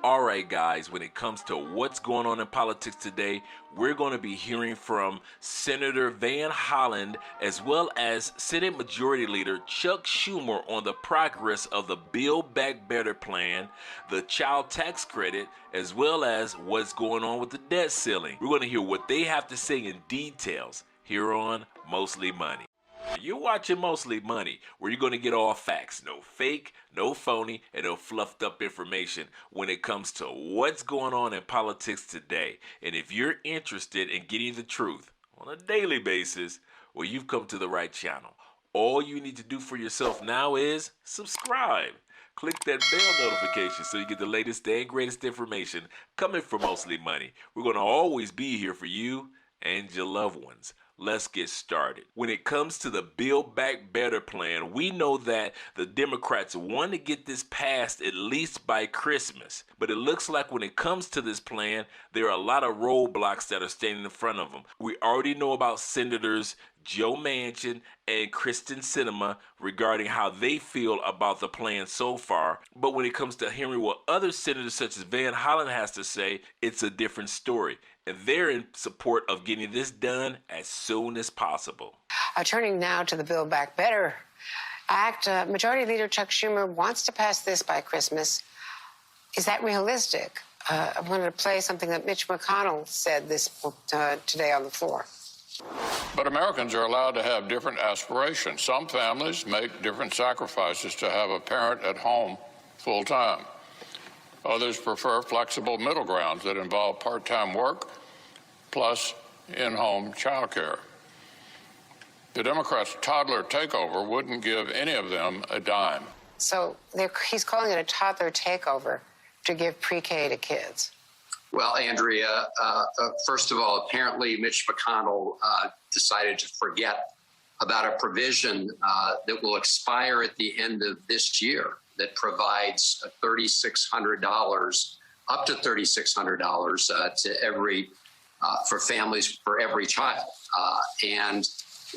All right, guys, when it comes to what's going on in politics today, we're going to be hearing from Senator Van Hollen as well as Senate Majority Leader Chuck Schumer on the progress of the Build Back Better plan, the child tax credit, as well as what's going on with the debt ceiling. We're going to hear what they have to say in details here on Mostly Money. You're watching Mostly Money, where you're going to get all facts, no fake, no phony, and no fluffed up information when it comes to what's going on in politics today. And if you're interested in getting the truth on a daily basis, well, you've come to the right channel. All you need to do for yourself now is subscribe. Click that bell notification so you get the latest and greatest information coming from Mostly Money. We're going to always be here for you and your loved ones. Let's get started. When it comes to the Build Back Better plan, we know that the Democrats want to get this passed at least by Christmas. But it looks like when it comes to this plan, there are a lot of roadblocks that are standing in front of them. We already know about Senators Joe Manchin and Kristen Sinema regarding how they feel about the plan so far. But when it comes to hearing what other senators such as Van Hollen has to say, it's a different story. And they're in support of getting this done as soon as possible. Turning now to the Build Back Better Act, Majority Leader Chuck Schumer wants to pass this by Christmas. Is that realistic? I wanted to play something that Mitch McConnell said today on the floor. But Americans are allowed to have different aspirations. Some families make different sacrifices to have a parent at home full time. Others prefer flexible middle grounds that involve part-time work plus in-home childcare. The Democrats' toddler takeover wouldn't give any of them a dime. So he's calling it a toddler takeover to give pre-K to kids. Well, Andrea, first of all, apparently Mitch McConnell decided to forget about a provision that will expire at the end of this year that provides $3,600, up to $3,600 to for families for every child. And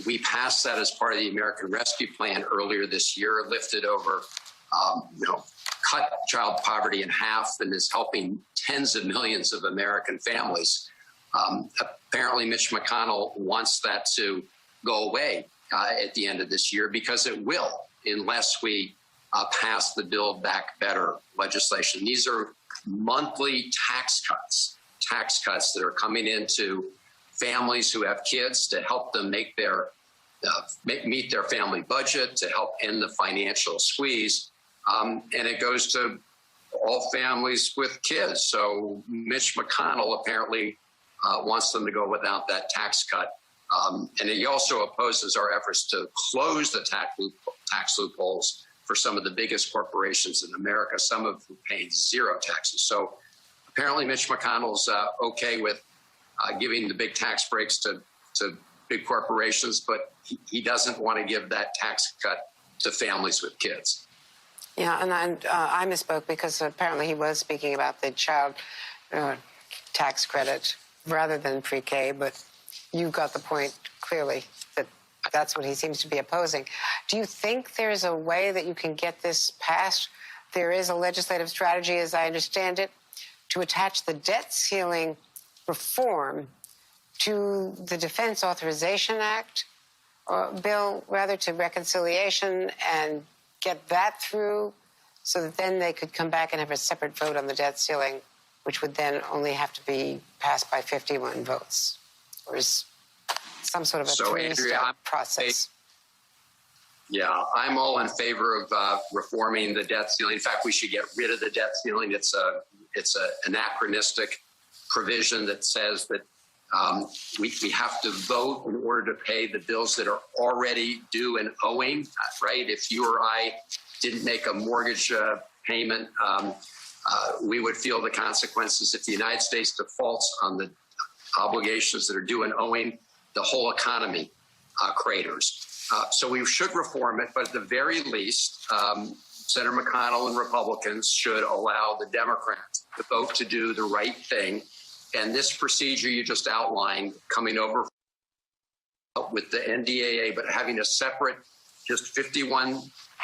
we passed that as part of the American Rescue Plan earlier this year, lifted over, cut child poverty in half and is helping tens of millions of American families. Apparently, Mitch McConnell wants that to go away at the end of this year because it will, unless we pass the Build Back Better legislation. These are monthly tax cuts that are coming into families who have kids to help them meet their family budget, to help end the financial squeeze. And it goes to all families with kids. So Mitch McConnell apparently wants them to go without that tax cut. And he also opposes our efforts to close the tax loopholes for some of the biggest corporations in America, some of whom pay zero taxes. So apparently Mitch McConnell's okay with giving the big tax breaks to big corporations, but he doesn't want to give that tax cut to families with kids. Yeah, and I misspoke because apparently he was speaking about the child tax credit rather than pre-K, but you got the point clearly that that's what he seems to be opposing. Do you think there's a way that you can get this passed? There is a legislative strategy, as I understand it, to attach the debt ceiling reform to the Defense Authorization Act bill, rather to reconciliation, and get that through so that then they could come back and have a separate vote on the debt ceiling, which would then only have to be passed by 51 votes. Or is some sort of a three-step process. Yeah, I'm all in favor of reforming the debt ceiling. In fact, we should get rid of the debt ceiling. It's an anachronistic provision that says that we have to vote in order to pay the bills that are already due and owing, right? If you or I didn't make a mortgage payment, we would feel the consequences. If the United States defaults on the obligations that are due and owing, the whole economy craters. So we should reform it, but at the very least, Senator McConnell and Republicans should allow the Democrats to vote to do the right thing. And this procedure you just outlined, coming over with the NDAA, but having a separate, just 51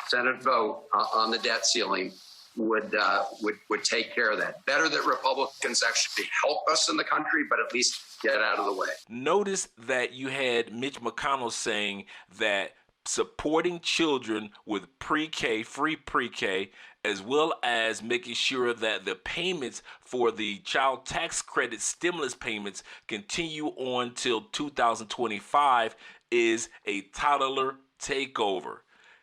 Senate vote on the debt ceiling, would take care of that. Better that Republicans actually help us in the country, but at least get out of the way. Notice that you had Mitch McConnell saying that supporting children with pre-K, free pre-K, as well as making sure that the payments for the child tax credit stimulus payments continue on till 2025 is a toddler takeover.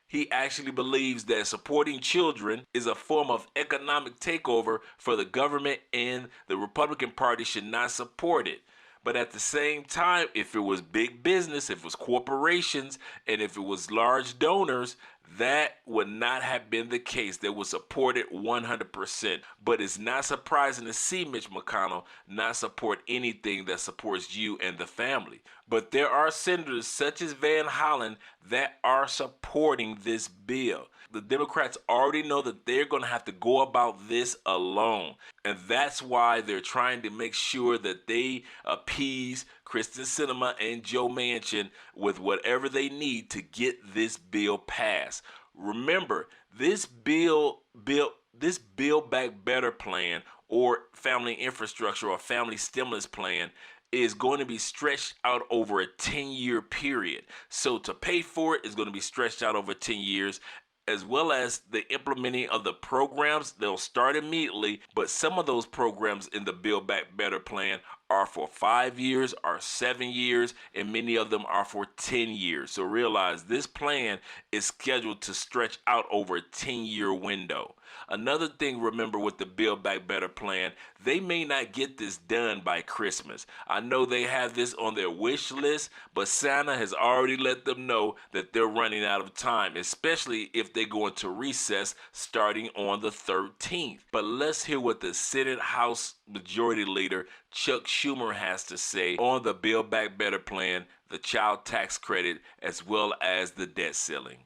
He actually believes that supporting children is a form of economic takeover for the government, and the Republican Party should not support it. But at the same time, if it was big business, if it was corporations, and if it was large donors, that would not have been the case. They would support it 100%. But it's not surprising to see Mitch McConnell not support anything that supports you and the family. But there are senators such as Van Hollen that are supporting this bill. The Democrats already know that they're going to have to go about this alone. And that's why they're trying to make sure that they appease Kristen Sinema and Joe Manchin with whatever they need to get this bill passed. Remember, this Build Back Better plan, or family infrastructure or family stimulus plan, is going to be stretched out over a 10-year period. So to pay for it is going to be stretched out over 10 years, as well as the implementing of the programs. They'll start immediately, but some of those programs in the Build Back Better plan are for 5 years, are 7 years, and many of them are for 10 years. So realize this plan is scheduled to stretch out over a 10-year window. Another thing, remember with the Build Back Better plan, they may not get this done by Christmas. I know they have this on their wish list, but Santa has already let them know that they're running out of time, especially if they go into recess starting on the 13th. But let's hear what the Senate House Majority Leader Chuck Schumer has to say on the Build Back Better plan, the child tax credit, as well as the debt ceiling.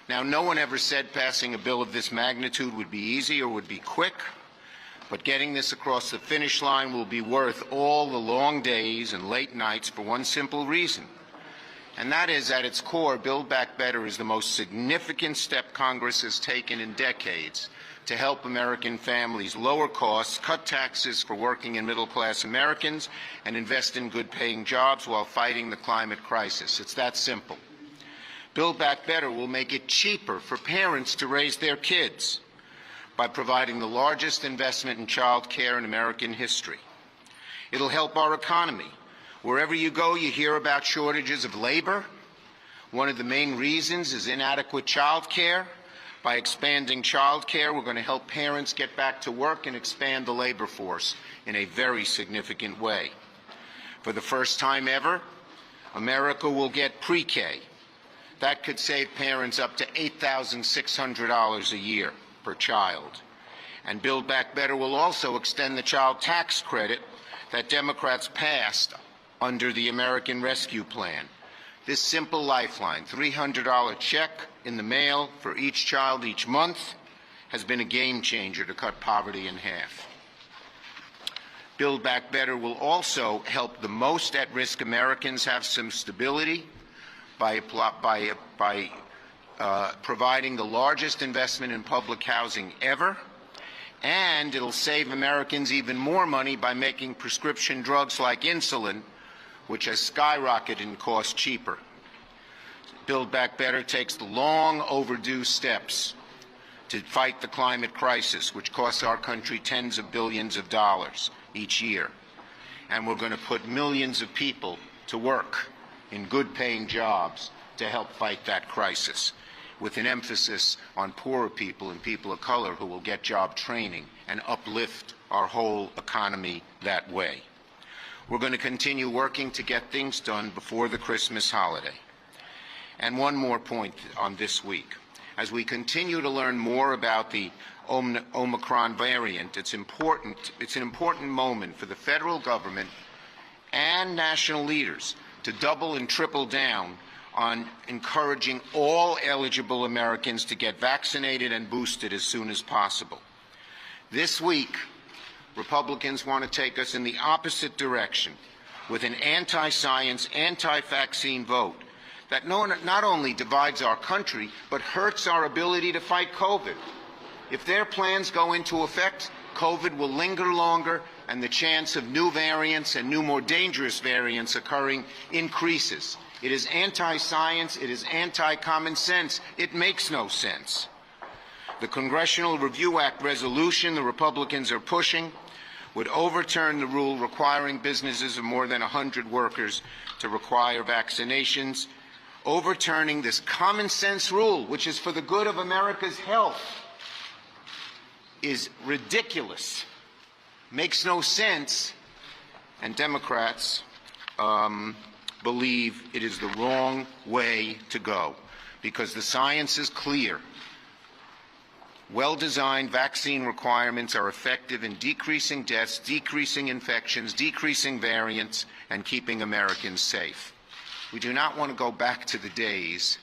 Now, no one ever said passing a bill of this magnitude would be easy or would be quick, but getting this across the finish line will be worth all the long days and late nights for one simple reason, and that is, at its core, Build Back Better is the most significant step Congress has taken in decades to help American families lower costs, cut taxes for working and middle-class Americans, and invest in good-paying jobs while fighting the climate crisis. It's that simple. Build Back Better will make it cheaper for parents to raise their kids by providing the largest investment in child care in American history. It'll help our economy. Wherever you go, you hear about shortages of labor. One of the main reasons is inadequate child care. By expanding child care, we're going to help parents get back to work and expand the labor force in a very significant way. For the first time ever, America will get pre-K. That could save parents up to $8,600 a year per child. And Build Back Better will also extend the child tax credit that Democrats passed under the American Rescue Plan. This simple lifeline, $300 check in the mail for each child each month, has been a game changer to cut poverty in half. Build Back Better will also help the most at-risk Americans have some stability by providing the largest investment in public housing ever, and it'll save Americans even more money by making prescription drugs like insulin, which has skyrocketed in cost, cheaper. Build Back Better takes the long overdue steps to fight the climate crisis, which costs our country tens of billions of dollars each year. And we're going to put millions of people to work in good-paying jobs to help fight that crisis, with an emphasis on poorer people and people of color who will get job training and uplift our whole economy that way. We're going to continue working to get things done before the Christmas holiday. And one more point on this week. As we continue to learn more about the Omicron variant, it's an important moment for the federal government and national leaders to double and triple down on encouraging all eligible Americans to get vaccinated and boosted as soon as possible. This week, Republicans want to take us in the opposite direction with an anti-science, anti-vaccine vote that not only divides our country, but hurts our ability to fight COVID. If their plans go into effect, COVID will linger longer, and the chance of new variants and new, more dangerous variants occurring increases. It is anti-science. It is anti-common sense. It makes no sense. The Congressional Review Act resolution the Republicans are pushing would overturn the rule requiring businesses of more than 100 workers to require vaccinations, overturning this common sense rule, which is for the good of America's health, is ridiculous, makes no sense, and Democrats believe it is the wrong way to go because the science is clear. Well-designed vaccine requirements are effective in decreasing deaths, decreasing infections, decreasing variants, and keeping Americans safe. We do not want to go back to the days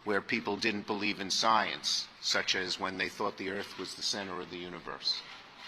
where people didn't believe in science, such as when they thought the Earth was the center of the universe.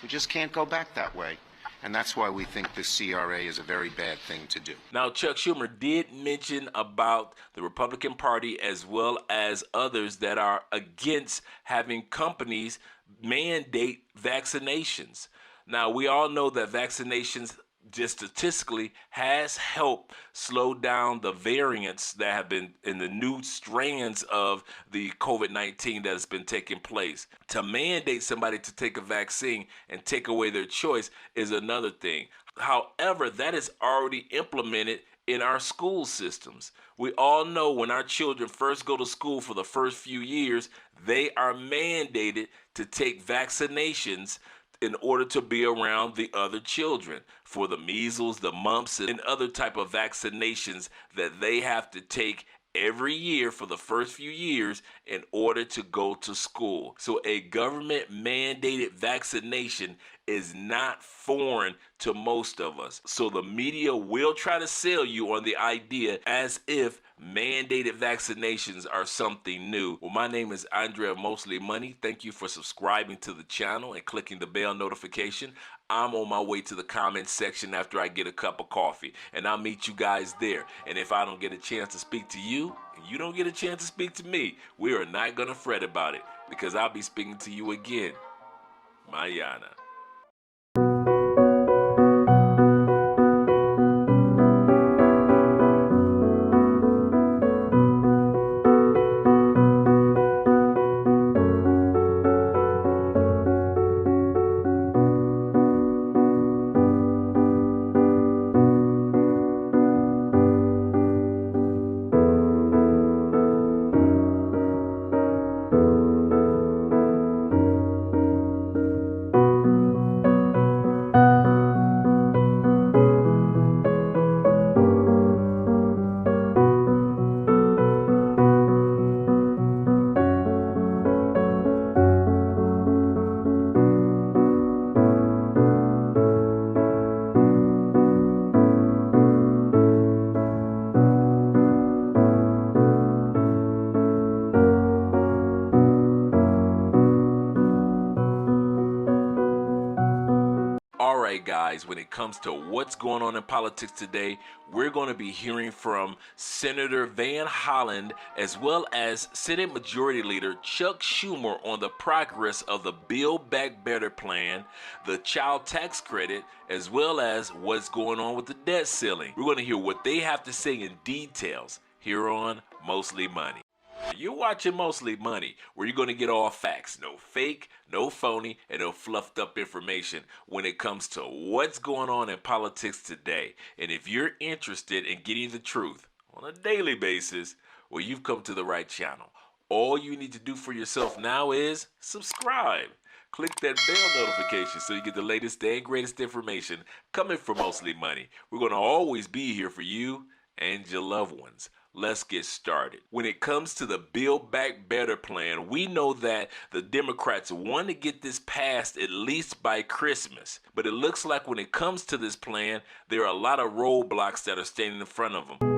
We just can't go back that way. And that's why we think this CRA is a very bad thing to do. Now, Chuck Schumer did mention about the Republican Party as well as others that are against having companies mandate vaccinations. Now, we all know that vaccinations just statistically has helped slow down the variants that have been in the new strands of the COVID-19 that has been taking place. To mandate somebody to take a vaccine and take away their choice is another thing. However, that is already implemented in our school systems. We all know when our children first go to school for the first few years, they are mandated to take vaccinations in order to be around the other children for the measles, the mumps, and other type of vaccinations that they have to take every year for the first few years in order to go to school. So a government mandated vaccination is not foreign to most of us. So the media will try to sell you on the idea as if mandated vaccinations are something new. Well, my name is Andre of Mostly Money. Thank you for subscribing to the channel and clicking the bell notification. I'm on my way to the comment section after I get a cup of coffee, and I'll meet you guys there. And if I don't get a chance to speak to you, and you don't get a chance to speak to me, we are not going to fret about it because I'll be speaking to you again. Mayana. All right, guys, when it comes to what's going on in politics today, we're going to be hearing from Senator Van Hollen as well as Senate Majority Leader Chuck Schumer on the progress of the Build Back Better plan, the child tax credit, as well as what's going on with the debt ceiling. We're going to hear what they have to say in details here on Mostly Money. You're watching Mostly Money, where you're going to get all facts, no fake, no phony, and no fluffed up information when it comes to what's going on in politics today. And if you're interested in getting the truth on a daily basis, well, you've come to the right channel. All you need to do for yourself now is subscribe. Click that bell notification so you get the latest and greatest information coming from Mostly Money. We're going to always be here for you and your loved ones. Let's get started. When it comes to the Build Back Better plan, we know that the Democrats want to get this passed at least by Christmas. But it looks like when it comes to this plan, there are a lot of roadblocks that are standing in front of them.